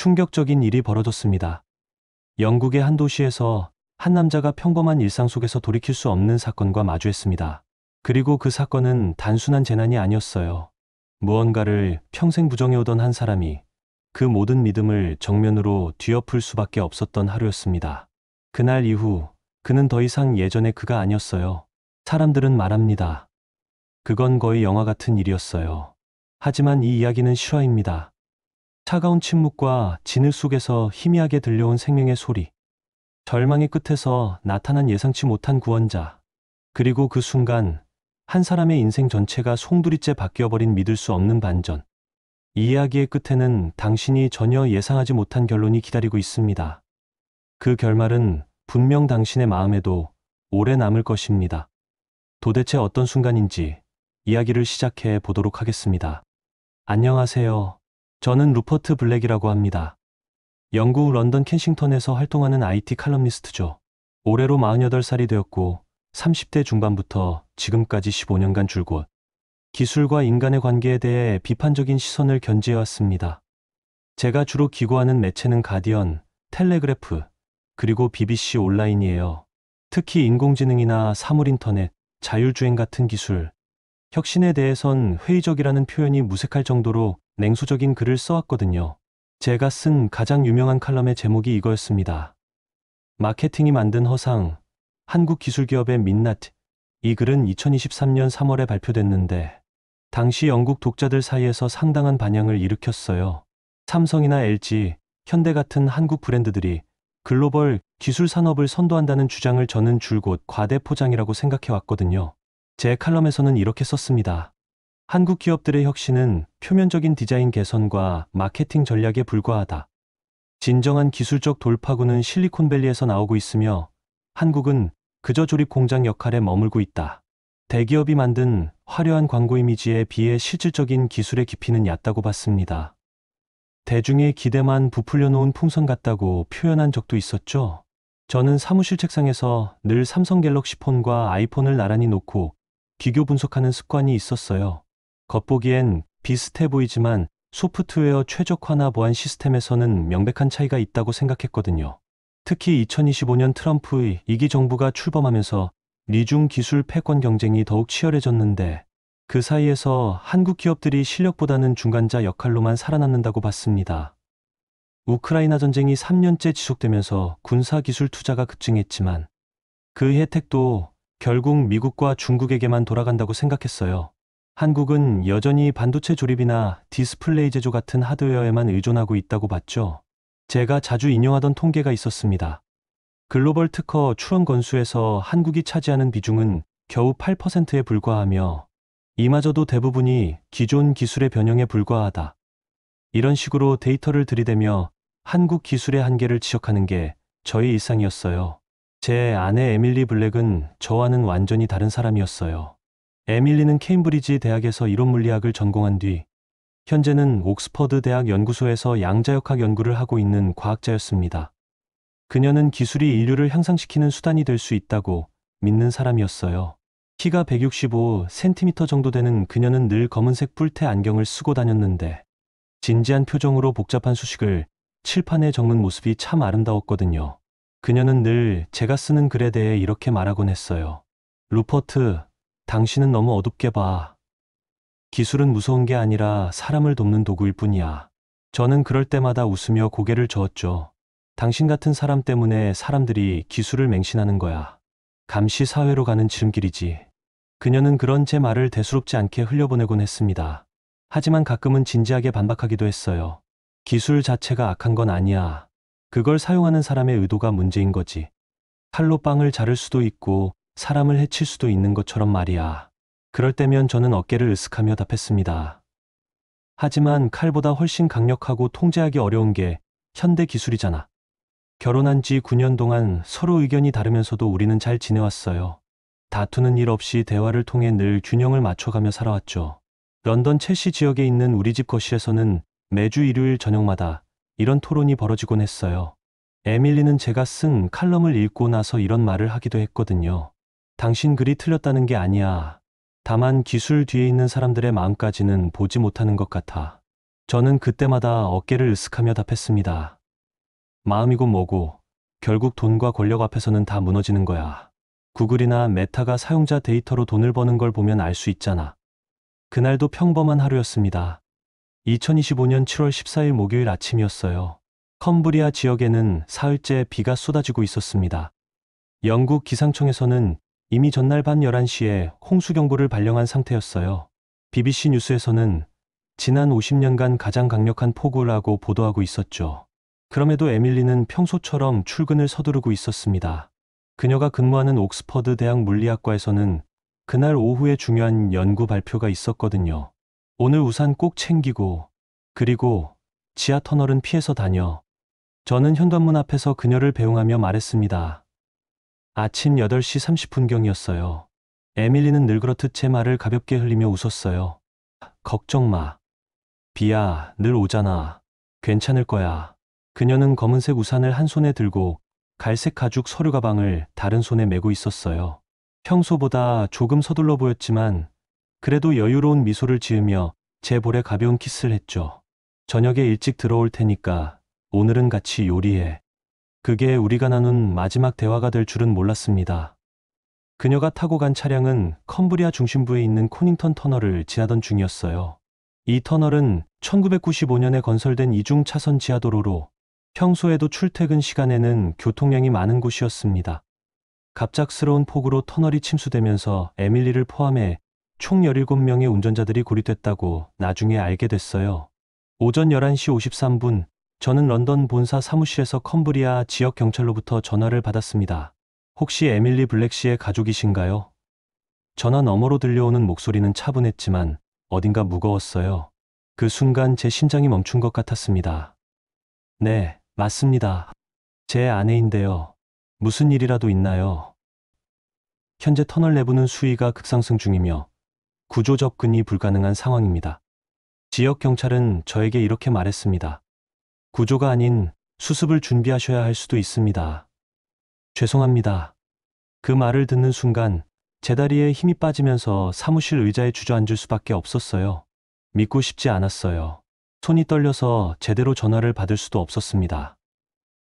충격적인 일이 벌어졌습니다. 영국의 한 도시에서 한 남자가 평범한 일상 속에서 돌이킬 수 없는 사건과 마주했습니다. 그리고 그 사건은 단순한 재난이 아니었어요. 무언가를 평생 부정해오던 한 사람이 그 모든 믿음을 정면으로 뒤엎을 수밖에 없었던 하루였습니다. 그날 이후 그는 더 이상 예전의 그가 아니었어요. 사람들은 말합니다. 그건 거의 영화 같은 일이었어요. 하지만 이 이야기는 실화입니다. 차가운 침묵과 진흙 속에서 희미하게 들려온 생명의 소리, 절망의 끝에서 나타난 예상치 못한 구원자, 그리고 그 순간 한 사람의 인생 전체가 송두리째 바뀌어버린 믿을 수 없는 반전. 이 이야기의 끝에는 당신이 전혀 예상하지 못한 결론이 기다리고 있습니다. 그 결말은 분명 당신의 마음에도 오래 남을 것입니다. 도대체 어떤 순간인지 이야기를 시작해 보도록 하겠습니다. 안녕하세요. 저는 루퍼트 블랙이라고 합니다. 영국 런던 켄싱턴에서 활동하는 IT 칼럼니스트죠. 올해로 48살이 되었고 30대 중반부터 지금까지 15년간 줄곧 기술과 인간의 관계에 대해 비판적인 시선을 견지해왔습니다. 제가 주로 기고하는 매체는 가디언, 텔레그래프, 그리고 BBC 온라인이에요. 특히 인공지능이나 사물인터넷, 자율주행 같은 기술, 혁신에 대해선 회의적이라는 표현이 무색할 정도로 냉소적인 글을 써왔거든요. 제가 쓴 가장 유명한 칼럼의 제목이 이거였습니다. 마케팅이 만든 허상, 한국 기술기업의 민낯. 이 글은 2023년 3월에 발표됐는데 당시 영국 독자들 사이에서 상당한 반향을 일으켰어요. 삼성이나 LG, 현대 같은 한국 브랜드들이 글로벌 기술 산업을 선도한다는 주장을 저는 줄곧 과대 포장이라고 생각해왔거든요. 제 칼럼에서는 이렇게 썼습니다. 한국 기업들의 혁신은 표면적인 디자인 개선과 마케팅 전략에 불과하다. 진정한 기술적 돌파구는 실리콘밸리에서 나오고 있으며 한국은 그저 조립 공장 역할에 머물고 있다. 대기업이 만든 화려한 광고 이미지에 비해 실질적인 기술의 깊이는 얕다고 봤습니다. 대중의 기대만 부풀려 놓은 풍선 같다고 표현한 적도 있었죠. 저는 사무실 책상에서 늘 삼성 갤럭시 폰과 아이폰을 나란히 놓고 비교 분석하는 습관이 있었어요. 겉보기엔 비슷해 보이지만 소프트웨어 최적화나 보안 시스템에서는 명백한 차이가 있다고 생각했거든요. 특히 2025년 트럼프의 2기 정부가 출범하면서 미중 기술 패권 경쟁이 더욱 치열해졌는데 그 사이에서 한국 기업들이 실력보다는 중간자 역할로만 살아남는다고 봤습니다. 우크라이나 전쟁이 3년째 지속되면서 군사기술 투자가 급증했지만 그 혜택도 결국 미국과 중국에게만 돌아간다고 생각했어요. 한국은 여전히 반도체 조립이나 디스플레이 제조 같은 하드웨어에만 의존하고 있다고 봤죠. 제가 자주 인용하던 통계가 있었습니다. 글로벌 특허 출원 건수에서 한국이 차지하는 비중은 겨우 8%에 불과하며 이마저도 대부분이 기존 기술의 변형에 불과하다. 이런 식으로 데이터를 들이대며 한국 기술의 한계를 지적하는 게 저의 일상이었어요. 제 아내 에밀리 블랙은 저와는 완전히 다른 사람이었어요. 에밀리는 케임브리지 대학에서 이론 물리학을 전공한 뒤 현재는 옥스퍼드 대학 연구소에서 양자역학 연구를 하고 있는 과학자였습니다. 그녀는 기술이 인류를 향상시키는 수단이 될 수 있다고 믿는 사람이었어요. 키가 165cm 정도 되는 그녀는 늘 검은색 뿔테 안경을 쓰고 다녔는데 진지한 표정으로 복잡한 수식을 칠판에 적는 모습이 참 아름다웠거든요. 그녀는 늘 제가 쓰는 글에 대해 이렇게 말하곤 했어요. 루퍼트, 당신은 너무 어둡게 봐. 기술은 무서운 게 아니라 사람을 돕는 도구일 뿐이야. 저는 그럴 때마다 웃으며 고개를 저었죠. 당신 같은 사람 때문에 사람들이 기술을 맹신하는 거야. 감시 사회로 가는 지름길이지. 그녀는 그런 제 말을 대수롭지 않게 흘려보내곤 했습니다. 하지만 가끔은 진지하게 반박하기도 했어요. 기술 자체가 악한 건 아니야. 그걸 사용하는 사람의 의도가 문제인 거지. 칼로 빵을 자를 수도 있고 사람을 해칠 수도 있는 것처럼 말이야. 그럴 때면 저는 어깨를 으쓱하며 답했습니다. 하지만 칼보다 훨씬 강력하고 통제하기 어려운 게 현대 기술이잖아. 결혼한 지 9년 동안 서로 의견이 다르면서도 우리는 잘 지내왔어요. 다투는 일 없이 대화를 통해 늘 균형을 맞춰가며 살아왔죠. 런던 첼시 지역에 있는 우리 집 거실에서는 매주 일요일 저녁마다 이런 토론이 벌어지곤 했어요. 에밀리는 제가 쓴 칼럼을 읽고 나서 이런 말을 하기도 했거든요. 당신 글이 틀렸다는 게 아니야. 다만 기술 뒤에 있는 사람들의 마음까지는 보지 못하는 것 같아. 저는 그때마다 어깨를 으쓱하며 답했습니다. 마음이고 뭐고 결국 돈과 권력 앞에서는 다 무너지는 거야. 구글이나 메타가 사용자 데이터로 돈을 버는 걸 보면 알 수 있잖아. 그날도 평범한 하루였습니다. 2025년 7월 14일 목요일 아침이었어요. 컴브리아 지역에는 사흘째 비가 쏟아지고 있었습니다. 영국 기상청에서는 이미 전날 밤 11시에 홍수경보를 발령한 상태였어요. BBC 뉴스에서는 지난 50년간 가장 강력한 폭우라고 보도하고 있었죠. 그럼에도 에밀리는 평소처럼 출근을 서두르고 있었습니다. 그녀가 근무하는 옥스퍼드 대학 물리학과에서는 그날 오후에 중요한 연구 발표가 있었거든요. 오늘 우산 꼭 챙기고, 그리고 지하 터널은 피해서 다녀. 저는 현관문 앞에서 그녀를 배웅하며 말했습니다. 아침 8시 30분경이었어요. 에밀리는 늘 그렇듯 제 말을 가볍게 흘리며 웃었어요. 걱정 마. 비야, 늘 오잖아. 괜찮을 거야. 그녀는 검은색 우산을 한 손에 들고 갈색 가죽 서류 가방을 다른 손에 메고 있었어요. 평소보다 조금 서둘러 보였지만 그래도 여유로운 미소를 지으며 제 볼에 가벼운 키스를 했죠. 저녁에 일찍 들어올 테니까 오늘은 같이 요리해. 그게 우리가 나눈 마지막 대화가 될 줄은 몰랐습니다. 그녀가 타고 간 차량은 컴브리아 중심부에 있는 코닝턴 터널을 지나던 중이었어요. 이 터널은 1995년에 건설된 이중 차선 지하도로로 평소에도 출퇴근 시간에는 교통량이 많은 곳이었습니다. 갑작스러운 폭우로 터널이 침수되면서 에밀리를 포함해 총 17명의 운전자들이 고립됐다고 나중에 알게 됐어요. 오전 11시 53분, 저는 런던 본사 사무실에서 컴브리아 지역 경찰로부터 전화를 받았습니다. 혹시 에밀리 블랙 씨의 가족이신가요? 전화 너머로 들려오는 목소리는 차분했지만 어딘가 무거웠어요. 그 순간 제 심장이 멈춘 것 같았습니다. 네, 맞습니다. 제 아내인데요. 무슨 일이라도 있나요? 현재 터널 내부는 수위가 급상승 중이며 구조 접근이 불가능한 상황입니다. 지역 경찰은 저에게 이렇게 말했습니다. 구조가 아닌 수습을 준비하셔야 할 수도 있습니다. 죄송합니다. 그 말을 듣는 순간 제 다리에 힘이 빠지면서 사무실 의자에 주저앉을 수밖에 없었어요. 믿고 싶지 않았어요. 손이 떨려서 제대로 전화를 받을 수도 없었습니다.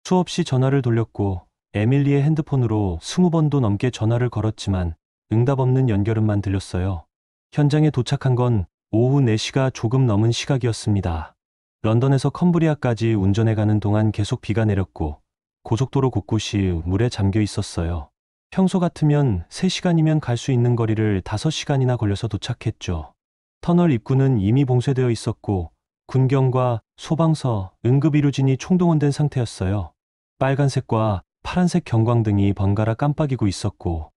수없이 전화를 돌렸고 에밀리의 핸드폰으로 20번도 넘게 전화를 걸었지만 응답 없는 연결음만 들렸어요. 현장에 도착한 건 오후 4시가 조금 넘은 시각이었습니다. 런던에서 컴브리아까지 운전해 가는 동안 계속 비가 내렸고 고속도로 곳곳이 물에 잠겨 있었어요. 평소 같으면 3시간이면 갈 수 있는 거리를 5시간이나 걸려서 도착했죠. 터널 입구는 이미 봉쇄되어 있었고 군경과 소방서, 응급의료진이 총동원된 상태였어요. 빨간색과 파란색 경광등이 번갈아 깜빡이고 있었고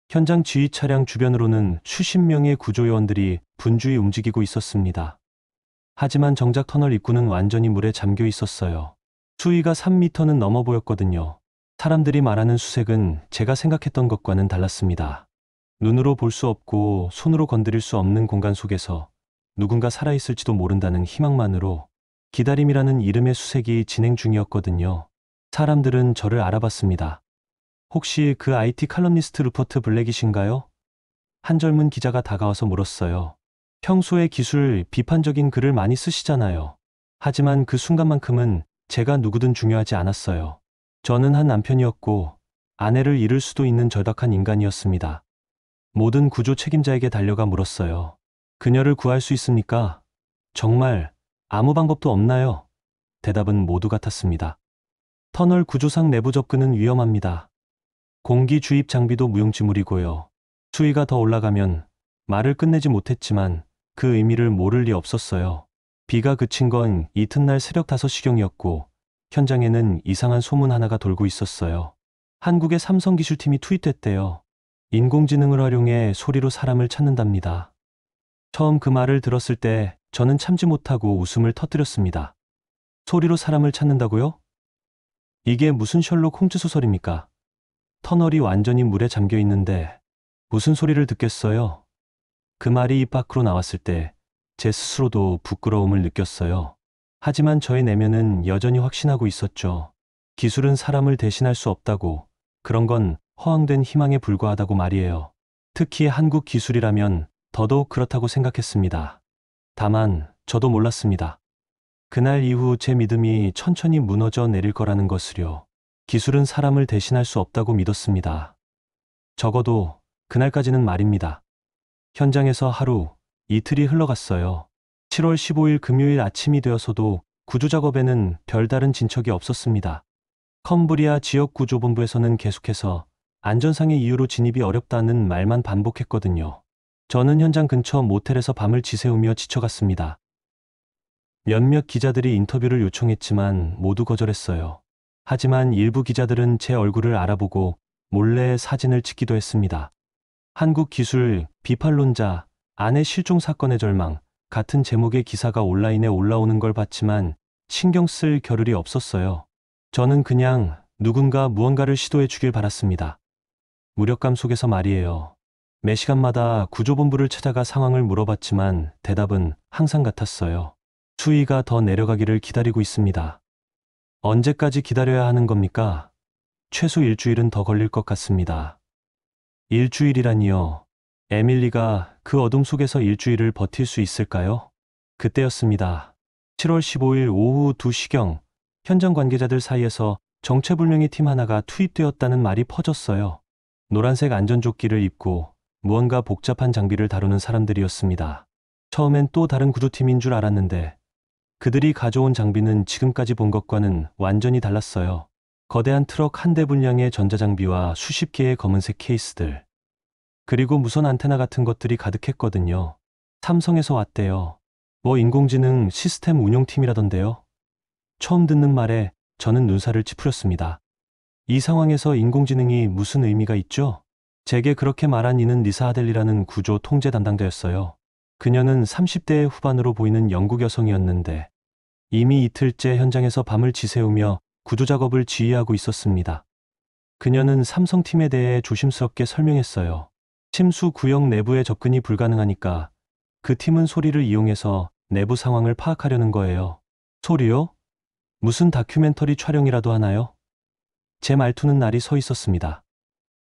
현장 지휘 차량 주변으로는 수십 명의 구조요원들이 분주히 움직이고 있었습니다. 하지만 정작 터널 입구는 완전히 물에 잠겨 있었어요. 수위가 3m는 넘어 보였거든요. 사람들이 말하는 수색은 제가 생각했던 것과는 달랐습니다. 눈으로 볼 수 없고 손으로 건드릴 수 없는 공간 속에서 누군가 살아있을지도 모른다는 희망만으로 기다림이라는 이름의 수색이 진행 중이었거든요. 사람들은 저를 알아봤습니다. 혹시 그 IT 칼럼니스트 루퍼트 블랙이신가요? 한 젊은 기자가 다가와서 물었어요. 평소에 기술 비판적인 글을 많이 쓰시잖아요. 하지만 그 순간만큼은 제가 누구든 중요하지 않았어요. 저는 한 남편이었고 아내를 잃을 수도 있는 절박한 인간이었습니다. 모든 구조 책임자에게 달려가 물었어요. 그녀를 구할 수 있습니까? 정말 아무 방법도 없나요? 대답은 모두 같았습니다. 터널 구조상 내부 접근은 위험합니다. 공기 주입 장비도 무용지물이고요. 수위가 더 올라가면 말을 끝내지 못했지만 그 의미를 모를 리 없었어요. 비가 그친 건 이튿날 새벽 5시경이었고 현장에는 이상한 소문 하나가 돌고 있었어요. 한국의 삼성 기술팀이 투입됐대요. 인공지능을 활용해 소리로 사람을 찾는답니다. 처음 그 말을 들었을 때 저는 참지 못하고 웃음을 터뜨렸습니다. 소리로 사람을 찾는다고요? 이게 무슨 셜록 홈즈 소설입니까? 터널이 완전히 물에 잠겨 있는데 무슨 소리를 듣겠어요? 그 말이 입 밖으로 나왔을 때 제 스스로도 부끄러움을 느꼈어요. 하지만 저의 내면은 여전히 확신하고 있었죠. 기술은 사람을 대신할 수 없다고, 그런 건 허황된 희망에 불과하다고 말이에요. 특히 한국 기술이라면 더더욱 그렇다고 생각했습니다. 다만 저도 몰랐습니다. 그날 이후 제 믿음이 천천히 무너져 내릴 거라는 것을요. 기술은 사람을 대신할 수 없다고 믿었습니다. 적어도 그날까지는 말입니다. 현장에서 하루, 이틀이 흘러갔어요. 7월 15일 금요일 아침이 되어서도 구조 작업에는 별다른 진척이 없었습니다. 컴브리아 지역구조본부에서는 계속해서 안전상의 이유로 진입이 어렵다는 말만 반복했거든요. 저는 현장 근처 모텔에서 밤을 지새우며 지쳐갔습니다. 몇몇 기자들이 인터뷰를 요청했지만 모두 거절했어요. 하지만 일부 기자들은 제 얼굴을 알아보고 몰래 사진을 찍기도 했습니다. 한국 기술 비판론자 아내 실종 사건의 절망 같은 제목의 기사가 온라인에 올라오는 걸 봤지만 신경 쓸 겨를이 없었어요. 저는 그냥 누군가 무언가를 시도해 주길 바랐습니다. 무력감 속에서 말이에요. 매 시간마다 구조본부를 찾아가 상황을 물어봤지만 대답은 항상 같았어요. 수위가 더 내려가기를 기다리고 있습니다. 언제까지 기다려야 하는 겁니까? 최소 일주일은 더 걸릴 것 같습니다. 일주일이라니요. 에밀리가 그 어둠 속에서 일주일을 버틸 수 있을까요? 그때였습니다. 7월 15일 오후 2시경 현장 관계자들 사이에서 정체불명의 팀 하나가 투입되었다는 말이 퍼졌어요. 노란색 안전조끼를 입고 무언가 복잡한 장비를 다루는 사람들이었습니다. 처음엔 또 다른 구조팀인 줄 알았는데 그들이 가져온 장비는 지금까지 본 것과는 완전히 달랐어요. 거대한 트럭 한 대 분량의 전자장비와 수십 개의 검은색 케이스들. 그리고 무선 안테나 같은 것들이 가득했거든요. 삼성에서 왔대요. 뭐 인공지능 시스템 운용팀이라던데요. 처음 듣는 말에 저는 눈살을 찌푸렸습니다. 이 상황에서 인공지능이 무슨 의미가 있죠? 제게 그렇게 말한 이는 리사 하델리라는 구조 통제 담당자였어요. 그녀는 30대 후반으로 보이는 영국 여성이었는데 이미 이틀째 현장에서 밤을 지새우며 구조 작업을 지휘하고 있었습니다. 그녀는 삼성팀에 대해 조심스럽게 설명했어요. 침수 구역 내부에 접근이 불가능하니까 그 팀은 소리를 이용해서 내부 상황을 파악하려는 거예요. 소리요? 무슨 다큐멘터리 촬영이라도 하나요? 제 말투는 날이 서 있었습니다.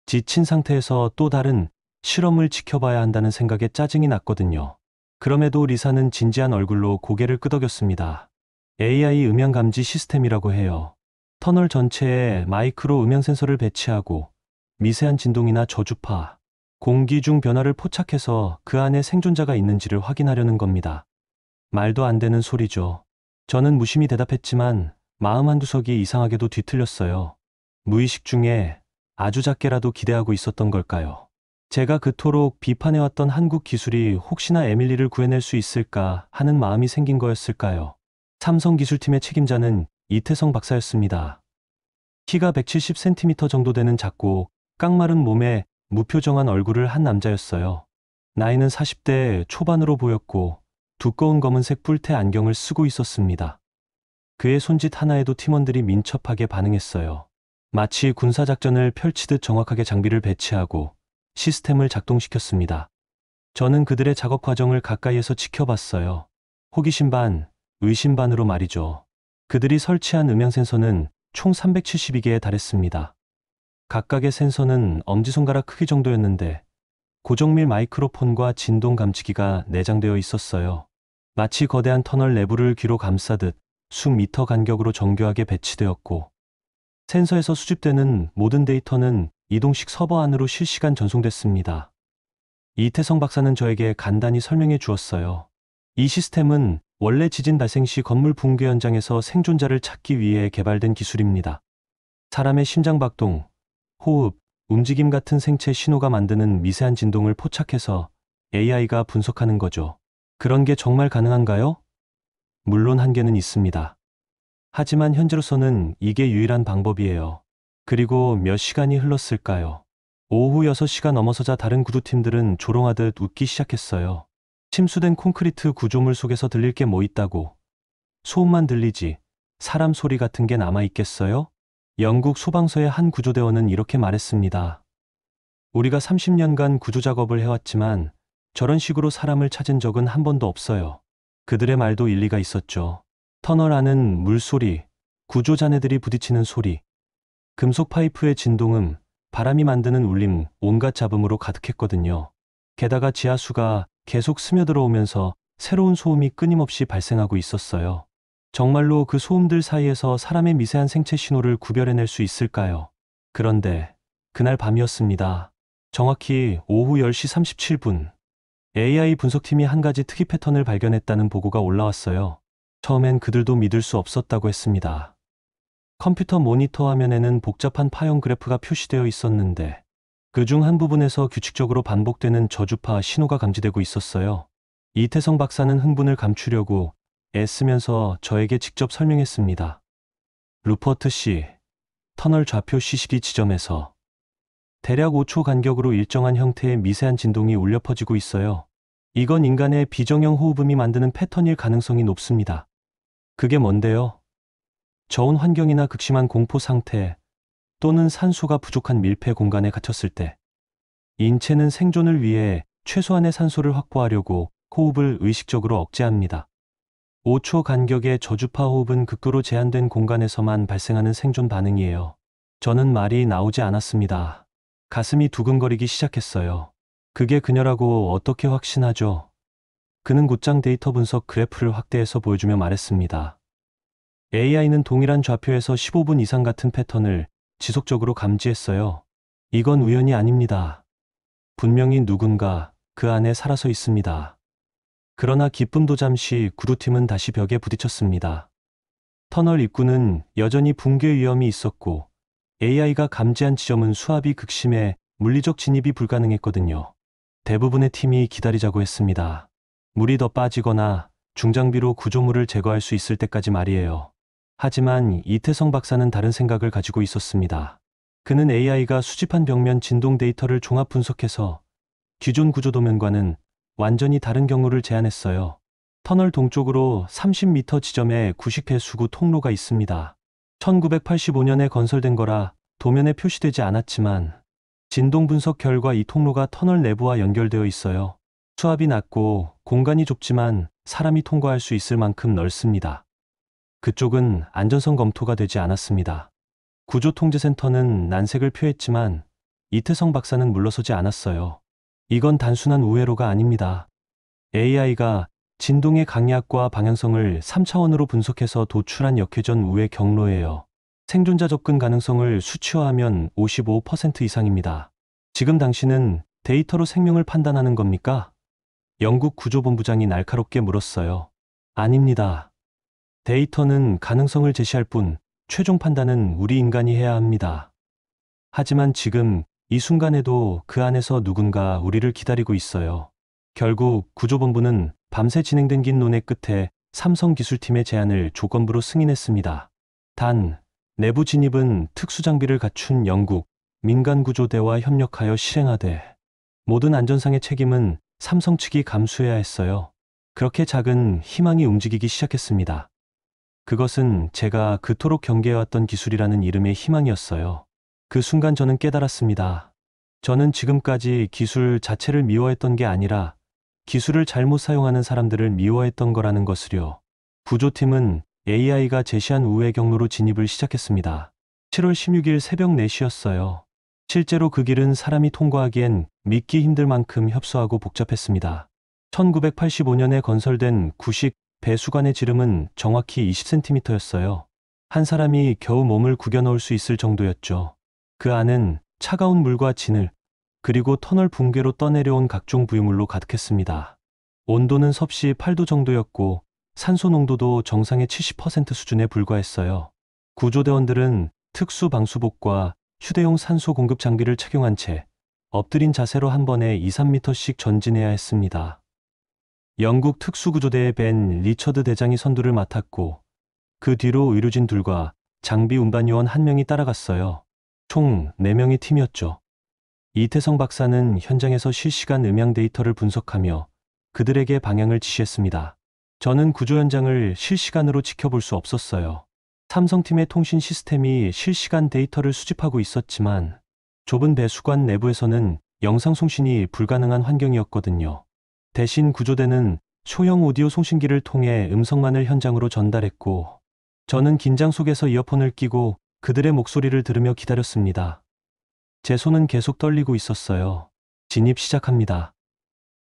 지친 상태에서 또 다른 실험을 지켜봐야 한다는 생각에 짜증이 났거든요. 그럼에도 리사는 진지한 얼굴로 고개를 끄덕였습니다. AI 음향 감지 시스템이라고 해요. 터널 전체에 마이크로 음향 센서를 배치하고 미세한 진동이나 저주파, 공기 중 변화를 포착해서 그 안에 생존자가 있는지를 확인하려는 겁니다. 말도 안 되는 소리죠. 저는 무심히 대답했지만 마음 한두석이 이상하게도 뒤틀렸어요. 무의식 중에 아주 작게라도 기대하고 있었던 걸까요? 제가 그토록 비판해왔던 한국 기술이 혹시나 에밀리를 구해낼 수 있을까 하는 마음이 생긴 거였을까요? 삼성 기술팀의 책임자는 이태성 박사였습니다. 키가 170cm 정도 되는 작고 깡마른 몸에 무표정한 얼굴을 한 남자였어요. 나이는 40대 초반으로 보였고 두꺼운 검은색 뿔테 안경을 쓰고 있었습니다. 그의 손짓 하나에도 팀원들이 민첩하게 반응했어요. 마치 군사작전을 펼치듯 정확하게 장비를 배치하고 시스템을 작동시켰습니다. 저는 그들의 작업 과정을 가까이에서 지켜봤어요. 호기심 반, 의심 반으로 말이죠. 그들이 설치한 음향 센서는 총 372개에 달했습니다. 각각의 센서는 엄지손가락 크기 정도였는데 고정밀 마이크로폰과 진동 감지기가 내장되어 있었어요. 마치 거대한 터널 내부를 귀로 감싸듯 수미터 간격으로 정교하게 배치되었고 센서에서 수집되는 모든 데이터는 이동식 서버 안으로 실시간 전송됐습니다. 이태성 박사는 저에게 간단히 설명해 주었어요. 이 시스템은 원래 지진 발생 시 건물 붕괴 현장에서 생존자를 찾기 위해 개발된 기술입니다. 사람의 심장박동, 호흡, 움직임 같은 생체 신호가 만드는 미세한 진동을 포착해서 AI가 분석하는 거죠. 그런 게 정말 가능한가요? 물론 한계는 있습니다. 하지만 현재로서는 이게 유일한 방법이에요. 그리고 몇 시간이 흘렀을까요? 오후 6시가 넘어서자 다른 구조팀들은 조롱하듯 웃기 시작했어요. 침수된 콘크리트 구조물 속에서 들릴 게 뭐 있다고. 소음만 들리지 사람 소리 같은 게 남아있겠어요? 영국 소방서의 한 구조대원은 이렇게 말했습니다. 우리가 30년간 구조 작업을 해왔지만 저런 식으로 사람을 찾은 적은 한 번도 없어요. 그들의 말도 일리가 있었죠. 터널 안은 물소리, 구조 잔해들이 부딪히는 소리, 금속 파이프의 진동음, 바람이 만드는 울림, 온갖 잡음으로 가득했거든요. 게다가 지하수가 계속 스며들어오면서 새로운 소음이 끊임없이 발생하고 있었어요. 정말로 그 소음들 사이에서 사람의 미세한 생체 신호를 구별해낼 수 있을까요? 그런데 그날 밤이었습니다. 정확히 오후 10시 37분. AI 분석팀이 한 가지 특이 패턴을 발견했다는 보고가 올라왔어요. 처음엔 그들도 믿을 수 없었다고 했습니다. 컴퓨터 모니터 화면에는 복잡한 파형 그래프가 표시되어 있었는데 그중 한 부분에서 규칙적으로 반복되는 저주파 신호가 감지되고 있었어요. 이태성 박사는 흥분을 감추려고 애쓰면서 저에게 직접 설명했습니다. 루퍼트 씨, 터널 좌표 CCD 지점에서 대략 5초 간격으로 일정한 형태의 미세한 진동이 울려 퍼지고 있어요. 이건 인간의 비정형 호흡음이 만드는 패턴일 가능성이 높습니다. 그게 뭔데요? 저온 환경이나 극심한 공포 상태 또는 산소가 부족한 밀폐 공간에 갇혔을 때 인체는 생존을 위해 최소한의 산소를 확보하려고 호흡을 의식적으로 억제합니다. 5초 간격의 저주파 호흡은 극도로 제한된 공간에서만 발생하는 생존 반응이에요. 저는 말이 나오지 않았습니다. 가슴이 두근거리기 시작했어요. 그게 그녀라고 어떻게 확신하죠? 그는 곧장 데이터 분석 그래프를 확대해서 보여주며 말했습니다. AI는 동일한 좌표에서 15분 이상 같은 패턴을 지속적으로 감지했어요. 이건 우연이 아닙니다. 분명히 누군가 그 안에 살아서 있습니다. 그러나 기쁨도 잠시 구조팀은 다시 벽에 부딪혔습니다. 터널 입구는 여전히 붕괴 위험이 있었고 AI가 감지한 지점은 수압이 극심해 물리적 진입이 불가능했거든요. 대부분의 팀이 기다리자고 했습니다. 물이 더 빠지거나 중장비로 구조물을 제거할 수 있을 때까지 말이에요. 하지만 이태성 박사는 다른 생각을 가지고 있었습니다. 그는 AI가 수집한 벽면 진동 데이터를 종합 분석해서 기존 구조 도면과는 완전히 다른 경로를 제안했어요. 터널 동쪽으로 30m 지점에 구식 배수구 통로가 있습니다. 1985년에 건설된 거라 도면에 표시되지 않았지만 진동 분석 결과 이 통로가 터널 내부와 연결되어 있어요. 수압이 낮고 공간이 좁지만 사람이 통과할 수 있을 만큼 넓습니다. 그쪽은 안전성 검토가 되지 않았습니다. 구조통제센터는 난색을 표했지만 이태성 박사는 물러서지 않았어요. 이건 단순한 우회로가 아닙니다. AI가 진동의 강약과 방향성을 3차원으로 분석해서 도출한 역회전 우회 경로예요. 생존자 접근 가능성을 수치화하면 55% 이상입니다. 지금 당신은 데이터로 생명을 판단하는 겁니까? 영국 구조본부장이 날카롭게 물었어요. 아닙니다. 데이터는 가능성을 제시할 뿐 최종 판단은 우리 인간이 해야 합니다. 하지만 지금 이 순간에도 그 안에서 누군가 우리를 기다리고 있어요. 결국 구조본부는 밤새 진행된 긴 논의 끝에 삼성기술팀의 제안을 조건부로 승인했습니다. 단, 내부 진입은 특수장비를 갖춘 영국 민간구조대와 협력하여 실행하되 모든 안전상의 책임은 삼성 측이 감수해야 했어요. 그렇게 작은 희망이 움직이기 시작했습니다. 그것은 제가 그토록 경계해왔던 기술이라는 이름의 희망이었어요. 그 순간 저는 깨달았습니다. 저는 지금까지 기술 자체를 미워했던 게 아니라 기술을 잘못 사용하는 사람들을 미워했던 거라는 것을요. 구조팀은 AI가 제시한 우회 경로로 진입을 시작했습니다. 7월 16일 새벽 4시였어요. 실제로 그 길은 사람이 통과하기엔 믿기 힘들 만큼 협소하고 복잡했습니다. 1985년에 건설된 구식 배수관의 지름은 정확히 20cm였어요. 한 사람이 겨우 몸을 구겨 넣을 수 있을 정도였죠. 그 안은 차가운 물과 진을 그리고 터널 붕괴로 떠내려온 각종 부유물로 가득했습니다. 온도는 섭씨 8도 정도였고 산소 농도도 정상의 70% 수준에 불과했어요. 구조대원들은 특수 방수복과 휴대용 산소 공급 장비를 착용한 채 엎드린 자세로 한 번에 2, 3m씩 전진해야 했습니다. 영국 특수구조대의 벤 리처드 대장이 선두를 맡았고 그 뒤로 의료진 둘과 장비 운반요원 1명이 따라갔어요. 총 4명의 팀이었죠. 이태성 박사는 현장에서 실시간 음향 데이터를 분석하며 그들에게 방향을 지시했습니다. 저는 구조 현장을 실시간으로 지켜볼 수 없었어요. 삼성팀의 통신 시스템이 실시간 데이터를 수집하고 있었지만 좁은 배수관 내부에서는 영상 송신이 불가능한 환경이었거든요. 대신 구조대는 소형 오디오 송신기를 통해 음성만을 현장으로 전달했고 저는 긴장 속에서 이어폰을 끼고 그들의 목소리를 들으며 기다렸습니다. 제 손은 계속 떨리고 있었어요. 진입 시작합니다.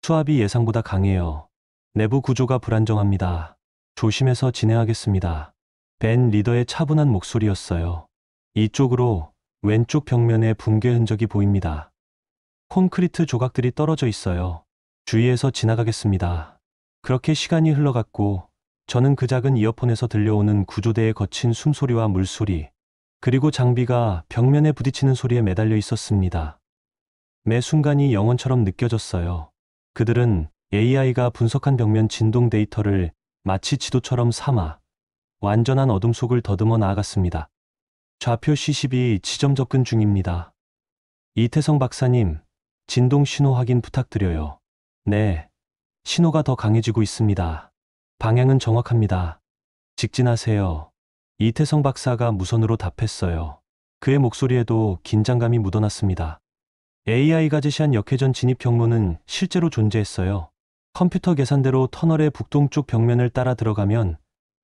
수압이 예상보다 강해요. 내부 구조가 불안정합니다. 조심해서 진행하겠습니다. 벤 리더의 차분한 목소리였어요. 이쪽으로. 왼쪽 벽면에 붕괴 흔적이 보입니다. 콘크리트 조각들이 떨어져 있어요. 주의해서 지나가겠습니다. 그렇게 시간이 흘러갔고 저는 그 작은 이어폰에서 들려오는 구조대의 거친 숨소리와 물소리, 그리고 장비가 벽면에 부딪히는 소리에 매달려 있었습니다. 매 순간이 영혼처럼 느껴졌어요. 그들은 AI가 분석한 벽면 진동 데이터를 마치 지도처럼 삼아 완전한 어둠 속을 더듬어 나아갔습니다. 좌표 C12 지점 접근 중입니다. 이태성 박사님, 진동 신호 확인 부탁드려요. 네, 신호가 더 강해지고 있습니다. 방향은 정확합니다. 직진하세요. 이태성 박사가 무선으로 답했어요. 그의 목소리에도 긴장감이 묻어났습니다. AI가 제시한 역회전 진입 경로는 실제로 존재했어요. 컴퓨터 계산대로 터널의 북동쪽 벽면을 따라 들어가면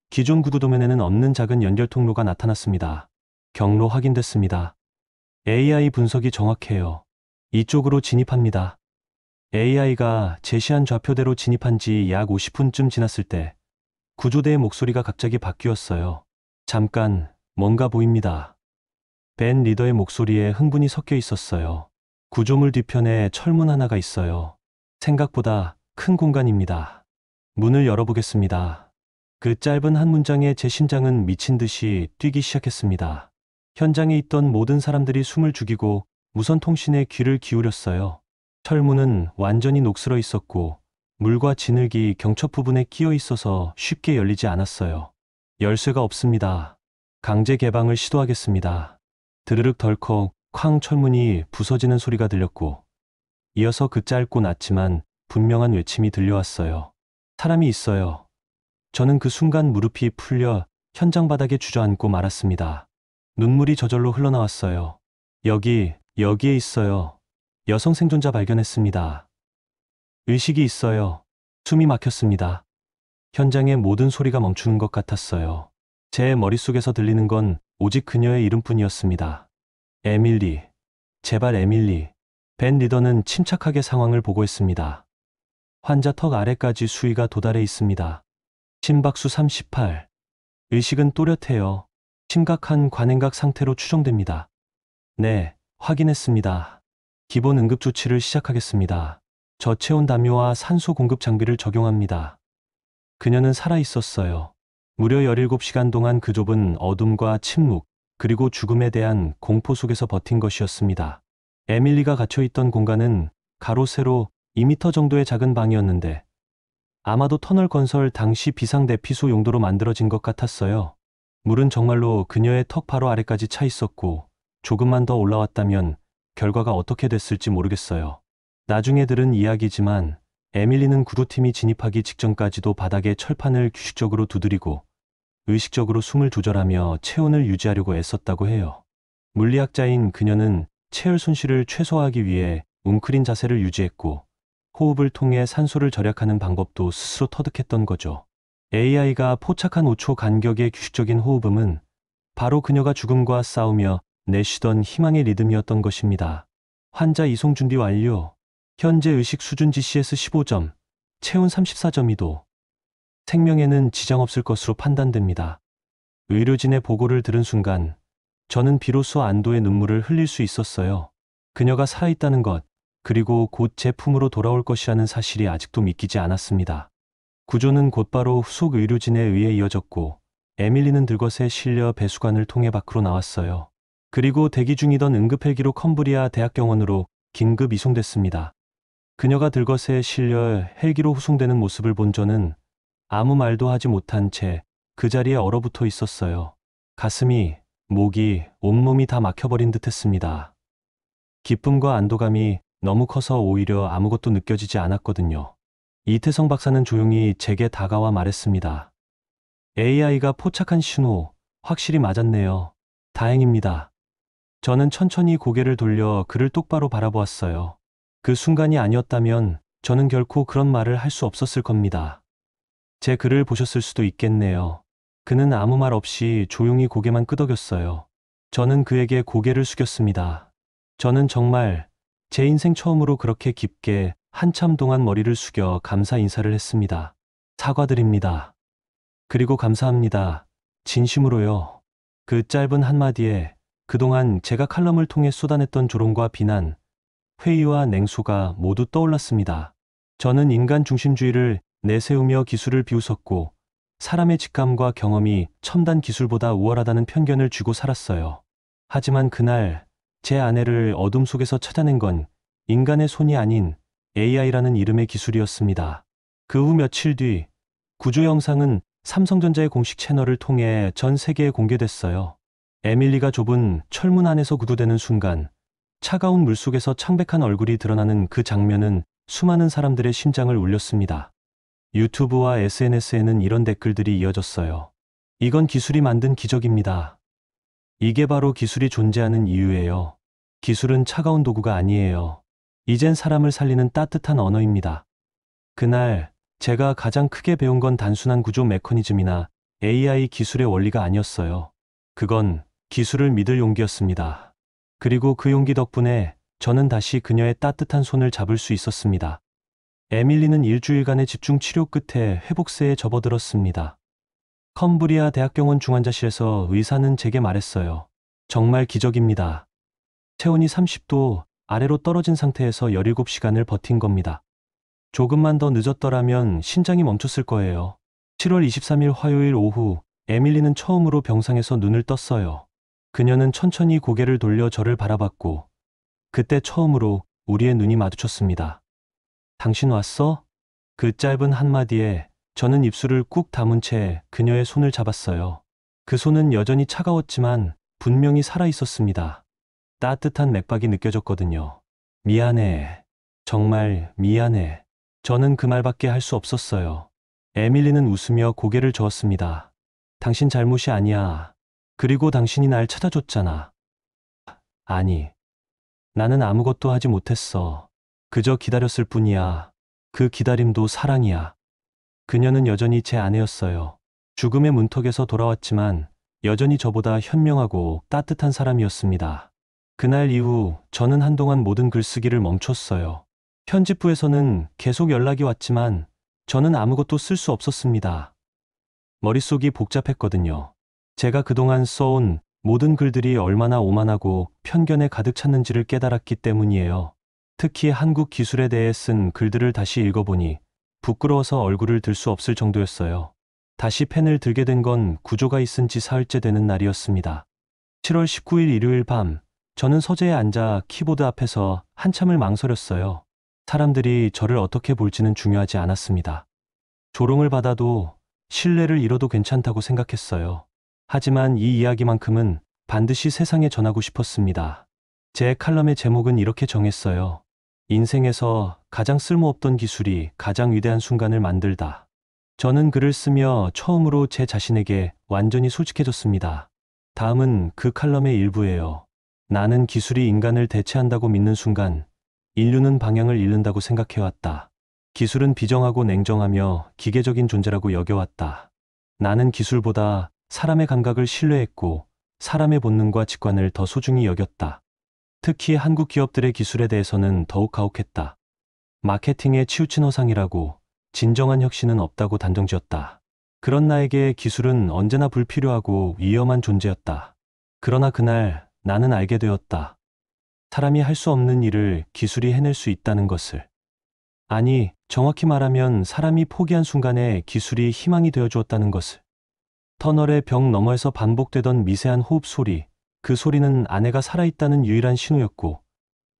기존 구조도면에는 없는 작은 연결 통로가 나타났습니다. 경로 확인됐습니다. AI 분석이 정확해요. 이쪽으로 진입합니다. AI가 제시한 좌표대로 진입한 지 약 50분쯤 지났을 때 구조대의 목소리가 갑자기 바뀌었어요. 잠깐, 뭔가 보입니다. 벤 리더의 목소리에 흥분이 섞여 있었어요. 구조물 뒤편에 철문 하나가 있어요. 생각보다 큰 공간입니다. 문을 열어보겠습니다. 그 짧은 한 문장에 제 심장은 미친 듯이 뛰기 시작했습니다. 현장에 있던 모든 사람들이 숨을 죽이고 무선 통신에 귀를 기울였어요. 철문은 완전히 녹슬어 있었고 물과 진흙이 경첩 부분에 끼어 있어서 쉽게 열리지 않았어요. 열쇠가 없습니다. 강제 개방을 시도하겠습니다. 드르륵 덜컥 쾅 철문이 부서지는 소리가 들렸고 이어서 그 짧고 낮지만 분명한 외침이 들려왔어요. 사람이 있어요. 저는 그 순간 무릎이 풀려 현장 바닥에 주저앉고 말았습니다. 눈물이 저절로 흘러나왔어요. 여기에 있어요. 여성 생존자 발견했습니다. 의식이 있어요. 숨이 막혔습니다. 현장의 모든 소리가 멈추는 것 같았어요. 제 머릿속에서 들리는 건 오직 그녀의 이름뿐이었습니다. 에밀리. 제발 에밀리. 벤 리더는 침착하게 상황을 보고했습니다. 환자 턱 아래까지 수위가 도달해 있습니다. 심박수 38. 의식은 또렷해요. 심각한 관행각 상태로 추정됩니다. 네, 확인했습니다. 기본 응급 조치를 시작하겠습니다. 저체온 담요와 산소 공급 장비를 적용합니다. 그녀는 살아 있었어요. 무려 17시간 동안 그 좁은 어둠과 침묵, 그리고 죽음에 대한 공포 속에서 버틴 것이었습니다. 에밀리가 갇혀있던 공간은 가로 세로 2m 정도의 작은 방이었는데 아마도 터널 건설 당시 비상대피소 용도로 만들어진 것 같았어요. 물은 정말로 그녀의 턱 바로 아래까지 차 있었고 조금만 더 올라왔다면 결과가 어떻게 됐을지 모르겠어요. 나중에 들은 이야기지만 에밀리는 구조팀이 진입하기 직전까지도 바닥에 철판을 규칙적으로 두드리고 의식적으로 숨을 조절하며 체온을 유지하려고 애썼다고 해요. 물리학자인 그녀는 체열 손실을 최소화하기 위해 웅크린 자세를 유지했고 호흡을 통해 산소를 절약하는 방법도 스스로 터득했던 거죠. AI가 포착한 5초 간격의 규칙적인 호흡음은 바로 그녀가 죽음과 싸우며 내쉬던 희망의 리듬이었던 것입니다. 환자 이송 준비 완료. 현재 의식 수준 GCS 15점, 체온 34.2도. 생명에는 지장 없을 것으로 판단됩니다. 의료진의 보고를 들은 순간 저는 비로소 안도의 눈물을 흘릴 수 있었어요. 그녀가 살아있다는 것, 그리고 곧 제 품으로 돌아올 것이라는 사실이 아직도 믿기지 않았습니다. 구조는 곧바로 후속 의료진에 의해 이어졌고 에밀리는 들것에 실려 배수관을 통해 밖으로 나왔어요. 그리고 대기 중이던 응급헬기로 컴브리아 대학병원으로 긴급 이송됐습니다. 그녀가 들것에 실려 헬기로 후송되는 모습을 본 저는 아무 말도 하지 못한 채 그 자리에 얼어붙어 있었어요. 가슴이, 목이, 온몸이 다 막혀버린 듯했습니다. 기쁨과 안도감이 너무 커서 오히려 아무것도 느껴지지 않았거든요. 이태성 박사는 조용히 제게 다가와 말했습니다. AI가 포착한 신호, 확실히 맞았네요. 다행입니다. 저는 천천히 고개를 돌려 그를 똑바로 바라보았어요. 그 순간이 아니었다면 저는 결코 그런 말을 할 수 없었을 겁니다. 제 글을 보셨을 수도 있겠네요. 그는 아무 말 없이 조용히 고개만 끄덕였어요. 저는 그에게 고개를 숙였습니다. 저는 정말 제 인생 처음으로 그렇게 깊게 한참 동안 머리를 숙여 감사 인사를 했습니다. 사과드립니다. 그리고 감사합니다. 진심으로요. 그 짧은 한마디에 그동안 제가 칼럼을 통해 쏟아냈던 조롱과 비난, 회의와 냉소가 모두 떠올랐습니다. 저는 인간 중심주의를 내세우며 기술을 비웃었고 사람의 직감과 경험이 첨단 기술보다 우월하다는 편견을 쥐고 살았어요. 하지만 그날 제 아내를 어둠 속에서 찾아낸 건 인간의 손이 아닌 AI라는 이름의 기술이었습니다. 그 후 며칠 뒤 구조 영상은 삼성전자의 공식 채널을 통해 전 세계에 공개됐어요. 에밀리가 좁은 철문 안에서 구조되는 순간 차가운 물속에서 창백한 얼굴이 드러나는 그 장면은 수많은 사람들의 심장을 울렸습니다. 유튜브와 SNS에는 이런 댓글들이 이어졌어요. 이건 기술이 만든 기적입니다. 이게 바로 기술이 존재하는 이유예요. 기술은 차가운 도구가 아니에요. 이젠 사람을 살리는 따뜻한 언어입니다. 그날 제가 가장 크게 배운 건 단순한 구조 메커니즘이나 AI 기술의 원리가 아니었어요. 그건 기술을 믿을 용기였습니다. 그리고 그 용기 덕분에 저는 다시 그녀의 따뜻한 손을 잡을 수 있었습니다. 에밀리는 일주일간의 집중 치료 끝에 회복세에 접어들었습니다. 컴브리아 대학병원 중환자실에서 의사는 제게 말했어요. 정말 기적입니다. 체온이 30도 아래로 떨어진 상태에서 17시간을 버틴 겁니다. 조금만 더 늦었더라면 심장이 멈췄을 거예요. 7월 23일 화요일 오후 에밀리는 처음으로 병상에서 눈을 떴어요. 그녀는 천천히 고개를 돌려 저를 바라봤고 그때 처음으로 우리의 눈이 마주쳤습니다. 당신 왔어? 그 짧은 한마디에 저는 입술을 꾹 다문 채 그녀의 손을 잡았어요. 그 손은 여전히 차가웠지만 분명히 살아 있었습니다. 따뜻한 맥박이 느껴졌거든요. 미안해. 정말 미안해. 저는 그 말밖에 할 수 없었어요. 에밀리는 웃으며 고개를 저었습니다. 당신 잘못이 아니야. 그리고 당신이 날 찾아줬잖아. 아니. 나는 아무것도 하지 못했어. 그저 기다렸을 뿐이야. 그 기다림도 사랑이야. 그녀는 여전히 제 아내였어요. 죽음의 문턱에서 돌아왔지만 여전히 저보다 현명하고 따뜻한 사람이었습니다. 그날 이후 저는 한동안 모든 글쓰기를 멈췄어요. 편집부에서는 계속 연락이 왔지만 저는 아무것도 쓸 수 없었습니다. 머릿속이 복잡했거든요. 제가 그동안 써온 모든 글들이 얼마나 오만하고 편견에 가득 찼는지를 깨달았기 때문이에요. 특히 한국 기술에 대해 쓴 글들을 다시 읽어보니 부끄러워서 얼굴을 들 수 없을 정도였어요. 다시 펜을 들게 된 건 구조가 있은 지 사흘째 되는 날이었습니다. 7월 19일 일요일 밤, 저는 서재에 앉아 키보드 앞에서 한참을 망설였어요. 사람들이 저를 어떻게 볼지는 중요하지 않았습니다. 조롱을 받아도 신뢰를 잃어도 괜찮다고 생각했어요. 하지만 이 이야기만큼은 반드시 세상에 전하고 싶었습니다. 제 칼럼의 제목은 이렇게 정했어요. 인생에서 가장 쓸모없던 기술이 가장 위대한 순간을 만들다. 저는 글을 쓰며 처음으로 제 자신에게 완전히 솔직해졌습니다. 다음은 그 칼럼의 일부예요. 나는 기술이 인간을 대체한다고 믿는 순간 인류는 방향을 잃는다고 생각해왔다. 기술은 비정하고 냉정하며 기계적인 존재라고 여겨왔다. 나는 기술보다 사람의 감각을 신뢰했고 사람의 본능과 직관을 더 소중히 여겼다. 특히 한국 기업들의 기술에 대해서는 더욱 가혹했다. 마케팅에 치우친 허상이라고, 진정한 혁신은 없다고 단정지었다. 그런 나에게 기술은 언제나 불필요하고 위험한 존재였다. 그러나 그날 나는 알게 되었다. 사람이 할 수 없는 일을 기술이 해낼 수 있다는 것을. 아니, 정확히 말하면 사람이 포기한 순간에 기술이 희망이 되어주었다는 것을. 터널의 벽 너머에서 반복되던 미세한 호흡 소리, 그 소리는 아내가 살아있다는 유일한 신호였고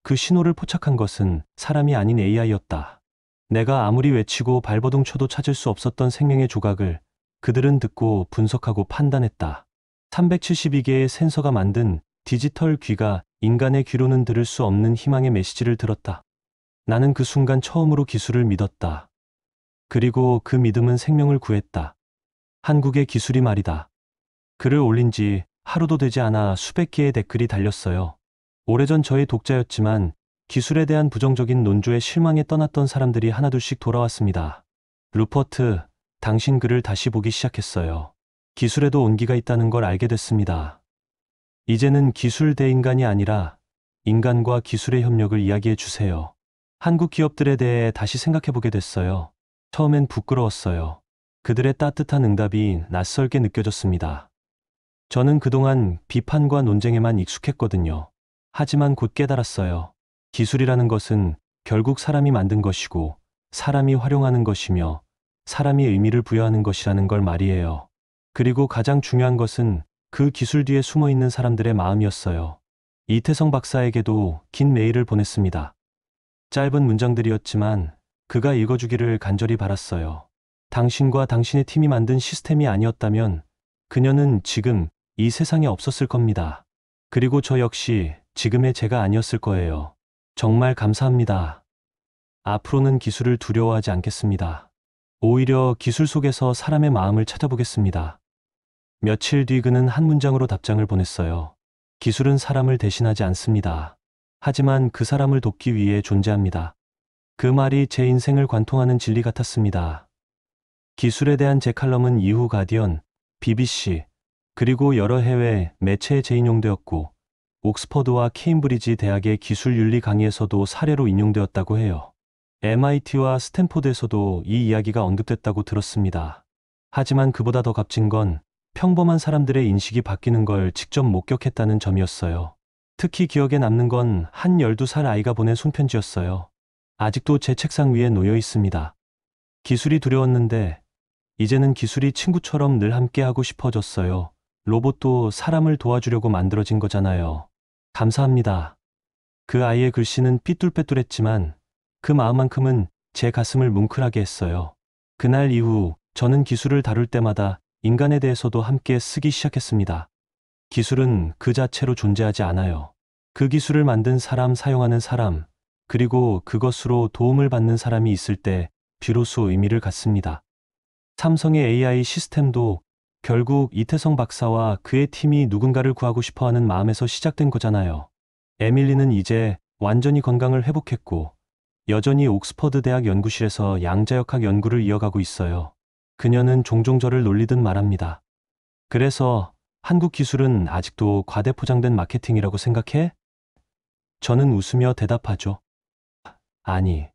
그 신호를 포착한 것은 사람이 아닌 AI였다. 내가 아무리 외치고 발버둥 쳐도 찾을 수 없었던 생명의 조각을 그들은 듣고 분석하고 판단했다. 372개의 센서가 만든 디지털 귀가 인간의 귀로는 들을 수 없는 희망의 메시지를 들었다. 나는 그 순간 처음으로 기술을 믿었다. 그리고 그 믿음은 생명을 구했다. 한국의 기술이 말이다. 글을 올린 지 하루도 되지 않아 수백 개의 댓글이 달렸어요. 오래전 저의 독자였지만 기술에 대한 부정적인 논조에 실망해 떠났던 사람들이 하나둘씩 돌아왔습니다. 루퍼트, 당신 글을 다시 보기 시작했어요. 기술에도 온기가 있다는 걸 알게 됐습니다. 이제는 기술 대 인간이 아니라 인간과 기술의 협력을 이야기해 주세요. 한국 기업들에 대해 다시 생각해 보게 됐어요. 처음엔 부끄러웠어요. 그들의 따뜻한 응답이 낯설게 느껴졌습니다. 저는 그동안 비판과 논쟁에만 익숙했거든요. 하지만 곧 깨달았어요. 기술이라는 것은 결국 사람이 만든 것이고 사람이 활용하는 것이며 사람이 의미를 부여하는 것이라는 걸 말이에요. 그리고 가장 중요한 것은 그 기술 뒤에 숨어 있는 사람들의 마음이었어요. 이태성 박사에게도 긴 메일을 보냈습니다. 짧은 문장들이었지만 그가 읽어주기를 간절히 바랐어요. 당신과 당신의 팀이 만든 시스템이 아니었다면 그녀는 지금 이 세상에 없었을 겁니다. 그리고 저 역시 지금의 제가 아니었을 거예요. 정말 감사합니다. 앞으로는 기술을 두려워하지 않겠습니다. 오히려 기술 속에서 사람의 마음을 찾아보겠습니다. 며칠 뒤 그는 한 문장으로 답장을 보냈어요. 기술은 사람을 대신하지 않습니다. 하지만 그 사람을 돕기 위해 존재합니다. 그 말이 제 인생을 관통하는 진리 같았습니다. 기술에 대한 제 칼럼은 이후 가디언, BBC, 그리고 여러 해외 매체에 재인용되었고 옥스퍼드와 케임브리지 대학의 기술윤리 강의에서도 사례로 인용되었다고 해요. MIT와 스탠포드에서도 이 이야기가 언급됐다고 들었습니다. 하지만 그보다 더 값진 건 평범한 사람들의 인식이 바뀌는 걸 직접 목격했다는 점이었어요. 특히 기억에 남는 건 한 12살 아이가 보낸 손편지였어요. 아직도 제 책상 위에 놓여 있습니다. 기술이 두려웠는데 이제는 기술이 친구처럼 늘 함께하고 싶어졌어요. 로봇도 사람을 도와주려고 만들어진 거잖아요. 감사합니다. 그 아이의 글씨는 삐뚤빼뚤했지만 그 마음만큼은 제 가슴을 뭉클하게 했어요. 그날 이후 저는 기술을 다룰 때마다 인간에 대해서도 함께 쓰기 시작했습니다. 기술은 그 자체로 존재하지 않아요. 그 기술을 만든 사람, 사용하는 사람, 그리고 그것으로 도움을 받는 사람이 있을 때 비로소 의미를 갖습니다. 삼성의 AI 시스템도 결국 이태성 박사와 그의 팀이 누군가를 구하고 싶어하는 마음에서 시작된 거잖아요. 에밀리는 이제 완전히 건강을 회복했고 여전히 옥스퍼드 대학 연구실에서 양자역학 연구를 이어가고 있어요. 그녀는 종종 저를 놀리듯 말합니다. 그래서 한국 기술은 아직도 과대포장된 마케팅이라고 생각해? 저는 웃으며 대답하죠. 아니,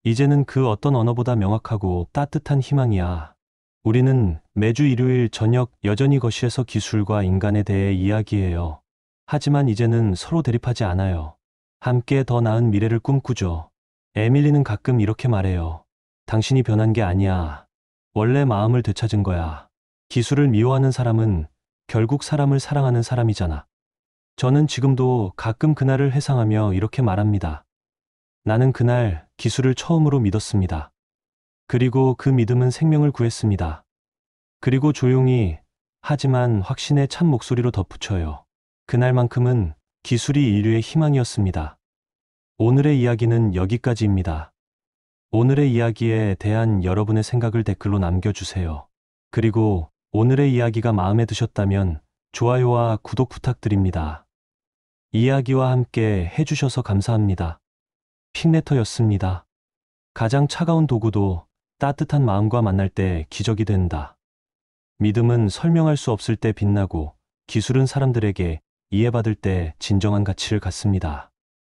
이제는 그 어떤 언어보다 명확하고 따뜻한 희망이야. 우리는 매주 일요일 저녁 여전히 거실에서 기술과 인간에 대해 이야기해요. 하지만 이제는 서로 대립하지 않아요. 함께 더 나은 미래를 꿈꾸죠. 에밀리는 가끔 이렇게 말해요. 당신이 변한 게 아니야. 원래 마음을 되찾은 거야. 기술을 미워하는 사람은 결국 사람을 사랑하는 사람이잖아. 저는 지금도 가끔 그날을 회상하며 이렇게 말합니다. 나는 그날 기술을 처음으로 믿었습니다. 그리고 그 믿음은 생명을 구했습니다. 그리고 조용히 하지만 확신의 찬 목소리로 덧붙여요. 그날만큼은 기술이 인류의 희망이었습니다. 오늘의 이야기는 여기까지입니다. 오늘의 이야기에 대한 여러분의 생각을 댓글로 남겨주세요. 그리고 오늘의 이야기가 마음에 드셨다면 좋아요와 구독 부탁드립니다. 이야기와 함께 해주셔서 감사합니다. 핑레터였습니다. 가장 차가운 도구도 따뜻한 마음과 만날 때 기적이 된다. 믿음은 설명할 수 없을 때 빛나고 기술은 사람들에게 이해받을 때 진정한 가치를 갖습니다.